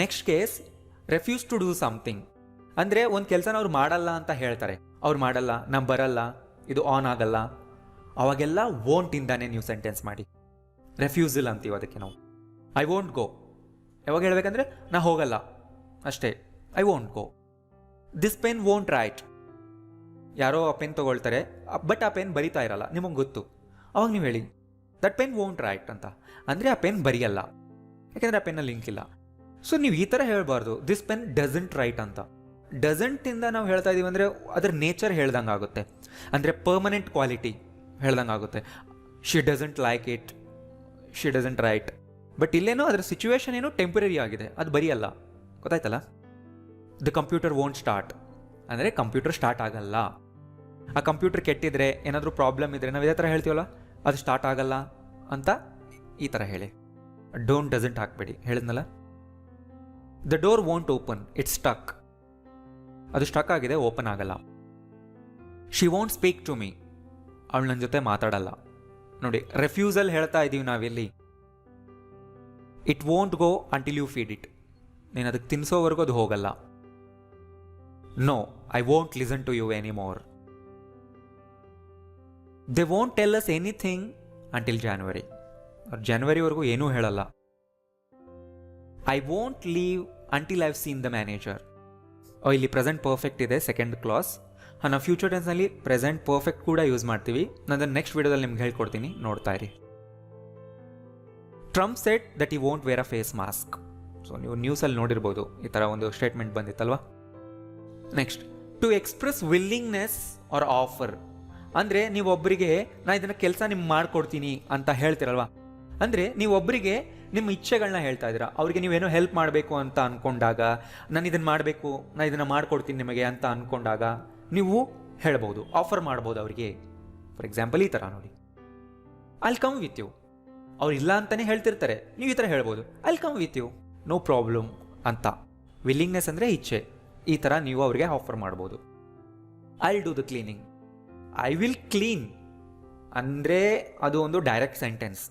Next case, refuse to do something. ಅಂದರೆ ಒಂದು ಕೆಲಸನ ಅವ್ರು ಮಾಡಲ್ಲ ಅಂತ ಹೇಳ್ತಾರೆ. ಅವ್ರು ಮಾಡಲ್ಲ, ನಾನು ಬರಲ್ಲ, ಇದು ಆನ್ ಆಗಲ್ಲ, ಅವಾಗೆಲ್ಲ ವೋಂಟ್ ಇಂದಾನೆ ನೀವು ಸೆಂಟೆನ್ಸ್ ಮಾಡಿ. ರೆಫ್ಯೂಸಲ್ ಅಂತೀವಿ ಅದಕ್ಕೆ ನಾವು. ಐ ವೋಂಟ್ ಗೋ ಯಾವಾಗ ಹೇಳ್ಬೇಕಂದ್ರೆ ನಾ ಹೋಗಲ್ಲ ಅಷ್ಟೇ, I won't go. This pen won't right. ಯಾರೋ ಆ ಪೆನ್ ತೊಗೊಳ್ತಾರೆ, ಬಟ್ ಆ ಪೆನ್ ಬರಿತಾ ಇರಲ್ಲ, ನಿಮಗೆ ಗೊತ್ತು. ಅವಾಗ ನೀವು ಹೇಳಿ ದಟ್ ಪೆನ್ ವೋಂಟ್ ರೈಟ್ ಅಂತ. ಅಂದರೆ ಆ ಪೆನ್ ಬರೆಯಲ್ಲ, ಯಾಕೆಂದರೆ ಆ ಪೆನ್ನಲ್ಲಿ ಲಿಂಕ್ ಇಲ್ಲ. ಸೊ ನೀವು ಈ ಥರ ಹೇಳಬಾರ್ದು, ದಿಸ್ ಪೆನ್ ಡಸಂಟ್ ರೈಟ್ ಅಂತ. ಡಸಂಟಿಂದ ನಾವು ಹೇಳ್ತಾ ಇದ್ದೀವಿ ಅಂದರೆ ಅದರ ನೇಚರ್ ಹೇಳ್ದಂಗೆ ಆಗುತ್ತೆ, ಅಂದರೆ ಪರ್ಮನೆಂಟ್ ಕ್ವಾಲಿಟಿ ಹೇಳ್ದಂಗೆ ಆಗುತ್ತೆ. She doesn't like it, she doesn't right. But ಇಲ್ಲೇನೋ ಅದರ ಸಿಚುವೇಶನ್ ಏನೋ ಟೆಂಪರರಿ ಆಗಿದೆ, ಅದು ಬರೆಯಲ್ಲ. ಗೊತ್ತಾಯ್ತಲ್ಲ? ದ ಕಂಪ್ಯೂಟರ್ ವೋಂಟ್ ಸ್ಟಾರ್ಟ್ ಅಂದರೆ ಕಂಪ್ಯೂಟರ್ ಸ್ಟಾರ್ಟ್ ಆಗಲ್ಲ. ಆ ಕಂಪ್ಯೂಟರ್ ಕೆಟ್ಟಿದ್ರೆ, ಏನಾದರೂ ಪ್ರಾಬ್ಲಮ್ ಇದ್ದರೆ ನಾವು ಇದೇ ಥರ ಹೇಳ್ತೀವಲ್ಲ, ಅದು ಸ್ಟಾರ್ಟ್ ಆಗಲ್ಲ ಅಂತ ಈ ಥರ ಹೇಳಿ. ಡೋಂಟ್ ಡಸಂಟ್ ಹಾಕಬೇಡಿ, ಹೇಳಿದ್ನಲ್ಲ. The door won't open, it's stuck. ಅದು ಸ್ಟಕ್ ಆಗಿದೆ, ಓಪನ್ ಆಗಲ್ಲ. She won't speak to me, ಅವಳು ನನ್ನ ಜೊತೆ ಮಾತಾಡಲ್ಲ. ನೋಡಿ, ರೆಫ್ಯೂಸಲ್ ಹೇಳ್ತಾ ಇದ್ದೀವಿ ನಾವಿಲ್ಲಿ. It won't go until you feed it. ನೀನು ಅದಕ್ಕೆ ತಿನ್ಸೋವರೆಗೂ ಅದು ಹೋಗಲ್ಲ. No, I won't listen to you any more. They won't tell us anything until January. ಅವ್ರು ಜಾನ್ವರಿವರೆಗೂ ಏನೂ ಹೇಳಲ್ಲ. I won't leave until I've seen the manager. ಇಲ್ಲಿ ಪ್ರೆಸೆಂಟ್ ಪರ್ಫೆಕ್ಟ್ ಇದೆ, ಸೆಕೆಂಡ್ ಕ್ಲಾಸ್. ನಾವು ಫ್ಯೂಚರ್ ಟೆನ್ಸ್ನಲ್ಲಿ ಪ್ರೆಸೆಂಟ್ ಪರ್ಫೆಕ್ಟ್ ಕೂಡ ಯೂಸ್ ಮಾಡ್ತೀವಿ. ನಾನು ನೆಕ್ಸ್ಟ್ ವಿಡಿಯೋದಲ್ಲಿ ನಿಮ್ಗೆ ಹೇಳ್ಕೊಡ್ತೀನಿ, ನೋಡ್ತಾ ಇರಿ. Trump said that he won't wear a face mask. So ನೀವು ನ್ಯೂಸಲ್ಲಿ ನೋಡಿರ್ಬೋದು, ಈ ಥರ ಒಂದು ಸ್ಟೇಟ್ಮೆಂಟ್ ಬಂದಿತ್ತಲ್ವಾ. Next, to express willingness or offer. ಅಂದರೆ ನೀವೊಬ್ಬರಿಗೆ ನಾ ಇದನ್ನು ಕೆಲಸ ನಿಮ್ಗೆ ಮಾಡಿಕೊಡ್ತೀನಿ ಅಂತ ಹೇಳ್ತಿರಲ್ವಾ. ಅಂದರೆ ನೀವೊಬ್ಬರಿಗೆ ನಿಮ್ಮ ಇಚ್ಛೆಗಳನ್ನ ಹೇಳ್ತಾ ಇದ್ದೀರಾ. ಅವ್ರಿಗೆ ನೀವೇನೋ ಹೆಲ್ಪ್ ಮಾಡಬೇಕು ಅಂತ ಅಂದ್ಕೊಂಡಾಗ, ನಾನು ಇದನ್ನು ಮಾಡಬೇಕು, ನಾನು ಇದನ್ನು ಮಾಡಿಕೊಡ್ತೀನಿ ನಿಮಗೆ ಅಂತ ಅಂದ್ಕೊಂಡಾಗ ನೀವು ಹೇಳ್ಬೋದು, ಆಫರ್ ಮಾಡ್ಬೋದು ಅವರಿಗೆ. ಫಾರ್ ಎಕ್ಸಾಂಪಲ್ ಈ ಥರ ನೋಡಿ, ಐಲ್ ಕಮ್ ವಿತ್ ಯು. ಅವ್ರು ಇಲ್ಲ ಅಂತಲೇ ಹೇಳ್ತಿರ್ತಾರೆ, ನೀವು ಈ ಥರ ಹೇಳ್ಬೋದು, I'll come with you, no problem ಅಂತ. ವಿಲ್ಲಿಂಗ್ನೆಸ್ ಅಂದರೆ ಇಚ್ಛೆ. ಈ ಥರ ನೀವು ಅವರಿಗೆ ಆಫರ್ ಮಾಡ್ಬೋದು. I will do the cleaning. I will clean ಅಂದರೆ ಅದು ಒಂದು direct sentence.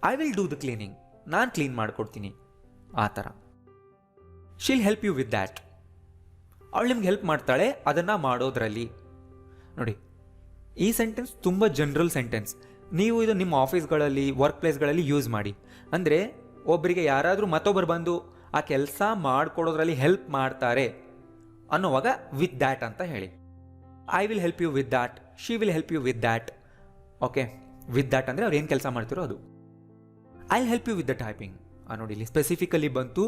I will do the cleaning, ನಾನು ಕ್ಲೀನ್ ಮಾಡಿಕೊಡ್ತೀನಿ, ಆ ಥರ. She'll help you with that. ಅವಳು ನಿಮ್ಗೆ ಹೆಲ್ಪ್ ಮಾಡ್ತಾಳೆ ಅದನ್ನು ಮಾಡೋದ್ರಲ್ಲಿ. ನೋಡಿ, ಈ ಸೆಂಟೆನ್ಸ್ ತುಂಬ ಜನರಲ್ ಸೆಂಟೆನ್ಸ್. ನೀವು ಇದು ನಿಮ್ಮ ಆಫೀಸ್ಗಳಲ್ಲಿ, ವರ್ಕ್ ಪ್ಲೇಸ್ಗಳಲ್ಲಿ ಯೂಸ್ ಮಾಡಿ. ಅಂದರೆ ಒಬ್ಬರಿಗೆ ಯಾರಾದರೂ ಮತ್ತೊಬ್ಬರು ಬಂದು ಆ ಕೆಲಸ ಮಾಡಿಕೊಡೋದ್ರಲ್ಲಿ ಹೆಲ್ಪ್ ಮಾಡ್ತಾರೆ ಅನ್ನೋವಾಗ ವಿತ್ ದ್ಯಾಟ್ ಅಂತ ಹೇಳಿ. I will help you with that, she will help you with that. Okay, with that ಅಂದರೆ ಅವ್ರು ಏನು ಕೆಲಸ ಮಾಡ್ತಿರೋ ಅದು. I will help you with the typing. ನೋಡಿ, ಇಲ್ಲಿ ಸ್ಪೆಸಿಫಿಕಲಿ ಬಂತು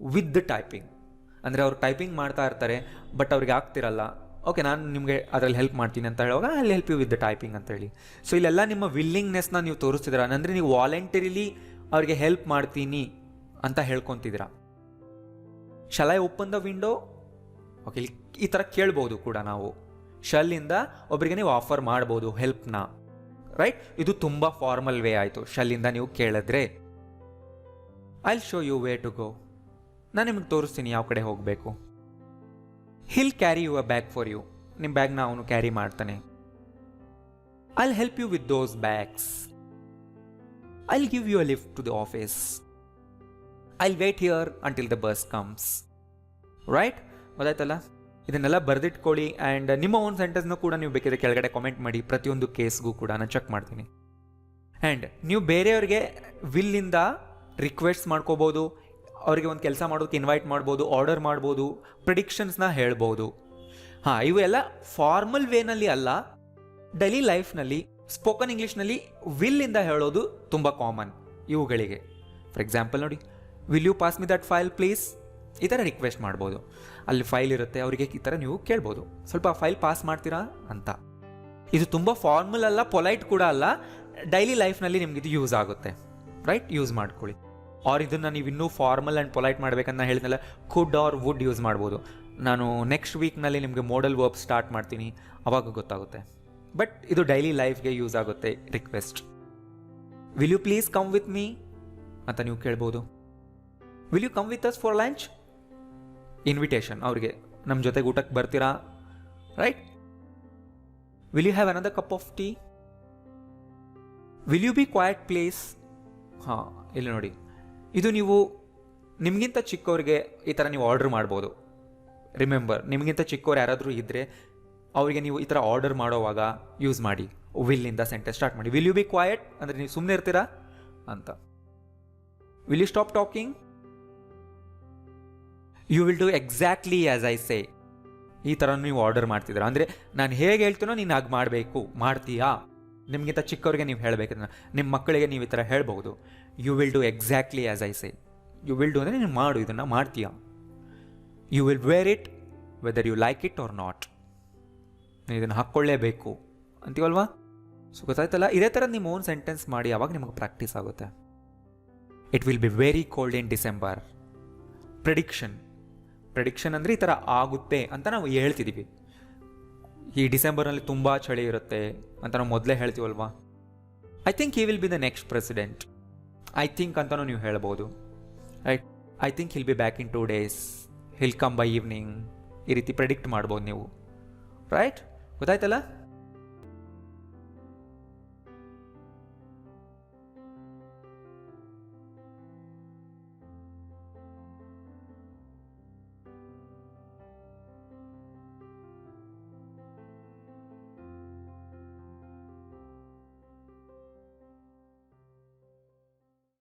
ವಿತ್ ದ ಟೈಪಿಂಗ್. ಅಂದರೆ ಅವ್ರು ಟೈಪಿಂಗ್ ಮಾಡ್ತಾ ಇರ್ತಾರೆ, ಬಟ್ ಅವ್ರಿಗೆ ಆಗ್ತಿರಲ್ಲ. ಓಕೆ, ನಾನು ನಿಮಗೆ ಅದರಲ್ಲಿ ಹೆಲ್ಪ್ ಮಾಡ್ತೀನಿ ಅಂತ ಹೇಳುವಾಗ I will help you with the typing ಅಂತ ಹೇಳಿ. ಸೊ ಇಲ್ಲೆಲ್ಲ ನಿಮ್ಮ ವಿಲ್ಲಿಂಗ್ನೆಸ್ನ ನೀವು ತೋರಿಸ್ತಿದ್ದೀರಾ. ಅಂದರೆ ನೀವು ವಾಲಂಟರಿಲಿ ಅವ್ರಿಗೆ ಹೆಲ್ಪ್ ಮಾಡ್ತೀನಿ ಅಂತ ಹೇಳ್ಕೊತಿದ್ದೀರಾ. Shall I open the window? Okay, ಈ ಥರ ಕೇಳ್ಬೋದು ಕೂಡ ನಾವು. ಶಲ್ಲಿಂದ ಒಬ್ಬರಿಗೆ ನೀವು ಆಫರ್ ಮಾಡ್ಬೋದು ಹೆಲ್ಪ್ನ, ರೈಟ್? ಇದು ತುಂಬ ಫಾರ್ಮಲ್ ವೇ ಆಯಿತು. ಶಲ್ಲಿಂದ ನೀವು ಕೇಳಿದ್ರೆ. I will show you way to go. ನಾನು ನಿಮಗೆ ತೋರಿಸ್ತೀನಿ ಯಾವ ಕಡೆ ಹೋಗಬೇಕು. He'll carry your bag for you. ನಿಮ್ಮ ಬ್ಯಾಗ್ನ ಅವನು ಕ್ಯಾರಿ ಮಾಡ್ತಾನೆ. I will help you with those bags. I will give you a lift to the office. I will wait here until the bus comes. Right? ಗೊತ್ತಾಯ್ತಲ್ಲ? ಇದನ್ನೆಲ್ಲ ಬರೆದಿಟ್ಕೊಳ್ಳಿ. And ನಿಮ್ಮ own ಸೆಂಟೆನ್ಸ್ನೂ ಕೂಡ ನೀವು ಬೇಕಿದ್ರೆ ಕೆಳಗಡೆ ಕಾಮೆಂಟ್ ಮಾಡಿ. ಪ್ರತಿಯೊಂದು ಕೇಸ್ಗೂ ಕೂಡ ನಾನು ಚೆಕ್ ಮಾಡ್ತೀನಿ. ಆ್ಯಂಡ್ ನೀವು ಬೇರೆಯವ್ರಿಗೆ ವಿಲ್ಲಿಂದ ರಿಕ್ವೆಸ್ಟ್ ಮಾಡ್ಕೋಬೋದು, ಅವರಿಗೆ ಒಂದು ಕೆಲಸ ಮಾಡೋದಕ್ಕೆ ಇನ್ವೈಟ್ ಮಾಡ್ಬೋದು, ಆರ್ಡರ್ ಮಾಡ್ಬೋದು, ಪ್ರಿಡಿಕ್ಷನ್ಸ್ನ ಹೇಳ್ಬೋದು. ಇವೆಲ್ಲ ಫಾರ್ಮಲ್ ವೇನಲ್ಲಿ ಅಲ್ಲ, ಡೈಲಿ ಲೈಫ್ನಲ್ಲಿ ಸ್ಪೋಕನ್ ಇಂಗ್ಲೀಷ್ನಲ್ಲಿ ವಿಲ್ಲಿಂದ ಹೇಳೋದು ತುಂಬ ಕಾಮನ್ ಇವುಗಳಿಗೆ. ಫಾರ್ ಎಕ್ಸಾಂಪಲ್ ನೋಡಿ, will you pass me that file please? ಈ ಥರ ರಿಕ್ವೆಸ್ಟ್ ಮಾಡ್ಬೋದು. ಅಲ್ಲಿ ಫೈಲ್ ಇರುತ್ತೆ, ಅವರಿಗೆ ಈ ಥರ ನೀವು ಕೇಳ್ಬೋದು, ಸ್ವಲ್ಪ ಫೈಲ್ ಪಾಸ್ ಮಾಡ್ತೀರಾ ಅಂತ. ಇದು ತುಂಬ ಫಾರ್ಮಲ್ ಅಲ್ಲ, ಪೊಲೈಟ್ ಕೂಡ ಅಲ್ಲ. ಡೈಲಿ ಲೈಫ್ನಲ್ಲಿ ನಿಮ್ಗೆ ಇದು ಯೂಸ್ ಆಗುತ್ತೆ, ರೈಟ್? ಯೂಸ್ ಮಾಡ್ಕೊಳ್ಳಿ. ಆರ್ ಇದನ್ನು ನೀವು ಇನ್ನೂ ಫಾರ್ಮಲ್ ಆ್ಯಂಡ್ ಪೊಲೈಟ್ ಮಾಡಬೇಕಂತ ಹೇಳಿದ್ನಲ್ಲ, ಕುಡ್ ಆರ್ ವುಡ್ ಯೂಸ್ ಮಾಡ್ಬೋದು. ನಾನು ನೆಕ್ಸ್ಟ್ ವೀಕ್ನಲ್ಲಿ ನಿಮಗೆ ಮೋಡಲ್ ವರ್ಬ್ ಸ್ಟಾರ್ಟ್ ಮಾಡ್ತೀನಿ, ಅವಾಗ ಗೊತ್ತಾಗುತ್ತೆ. ಬಟ್ ಇದು ಡೈಲಿ ಲೈಫ್ಗೆ ಯೂಸ್ ಆಗುತ್ತೆ request. Will you please come with me ಅಂತ ನೀವು ಕೇಳ್ಬೋದು. Will you come with us for lunch? Invitation, ಅವ್ರಿಗೆ ನಮ್ಮ ಜೊತೆಗೆ ಊಟಕ್ಕೆ ಬರ್ತೀರಾ, right? Will you have another cup of tea? Will you be quiet please? ಇಲ್ಲಿ ನೋಡಿ, ಇದು ನೀವು ನಿಮಗಿಂತ ಚಿಕ್ಕವರಿಗೆ ಈ ಥರ ನೀವು ಆರ್ಡರ್ ಮಾಡ್ಬೋದು. ರಿಮೆಂಬರ್, ನಿಮಗಿಂತ ಚಿಕ್ಕವ್ರು ಯಾರಾದರೂ ಇದ್ದರೆ ಅವರಿಗೆ ನೀವು ಈ ಥರ ಆರ್ಡರ್ ಮಾಡೋವಾಗ ಯೂಸ್ ಮಾಡಿ. ವಿಲ್ಲಿಂದ ಸೆಂಟೆನ್ಸ್ ಸ್ಟಾರ್ಟ್ ಮಾಡಿ. ವಿಲ್ ಯು ಬಿ ಕ್ವಾಯಟ್ ಅಂದರೆ ನೀವು ಸುಮ್ಮನೆ ಇರ್ತೀರಾ ಅಂತ. Will you stop talking? You will do exactly as I say. ಈ ಥರ ನೀವು ಆರ್ಡರ್ ಮಾಡ್ತಿದ್ದೀರಾ ಅಂದರೆ ನಾನು ಹೇಗೆ ಹೇಳ್ತೀನೋ ನೀನು ಹಾಗೆ ಮಾಡಬೇಕು, ಮಾಡ್ತೀಯಾ? ನಿಮಗಿಂತ ಚಿಕ್ಕವ್ರಿಗೆ ನೀವು ಹೇಳಬೇಕು. ನಿಮ್ಮ ಮಕ್ಕಳಿಗೆ ನೀವು ಈ ಥರ ಹೇಳ್ಬೋದು, you will do exactly as I say. You will do ಅಂದರೆ ನೀನು ಮಾಡು, ಇದನ್ನು ಮಾಡ್ತೀಯಾ. You will wear it whether you like it or not. ನೀವು ಇದನ್ನು ಹಾಕ್ಕೊಳ್ಳೇಬೇಕು ಅಂತೀವಲ್ವಾ? ಸೊ ಗೊತ್ತಾಯ್ತಲ್ಲ? ಇದೇ ಥರ ನಿಮ್ಮ ಓನ್ ಸೆಂಟೆನ್ಸ್ ಮಾಡಿ, ಆವಾಗ ನಿಮಗೆ ಪ್ರಾಕ್ಟೀಸ್ ಆಗುತ್ತೆ. It will be very cold in December. Prediction ಅಂದರೆ ಈ ಥರ ಆಗುತ್ತೆ ಅಂತ ನಾವು ಹೇಳ್ತಿದ್ದೀವಿ. ಈ ಡಿಸೆಂಬರ್ನಲ್ಲಿ ತುಂಬ ಚಳಿ ಇರುತ್ತೆ ಅಂತ ನಾವು ಮೊದಲೇ ಹೇಳ್ತೀವಲ್ವಾ? I think he will be the next president. I think ಅಂತಲೂ ನೀವು ಹೇಳ್ಬೋದು. Right, I think he'll be back in 2 days, he'll come by evening. ಈ ರೀತಿ ಪ್ರೆಡಿಕ್ಟ್ ಮಾಡ್ಬೋದು ನೀವು. ರೈಟ್, ಗೊತ್ತಾಯ್ತಲ್ಲ?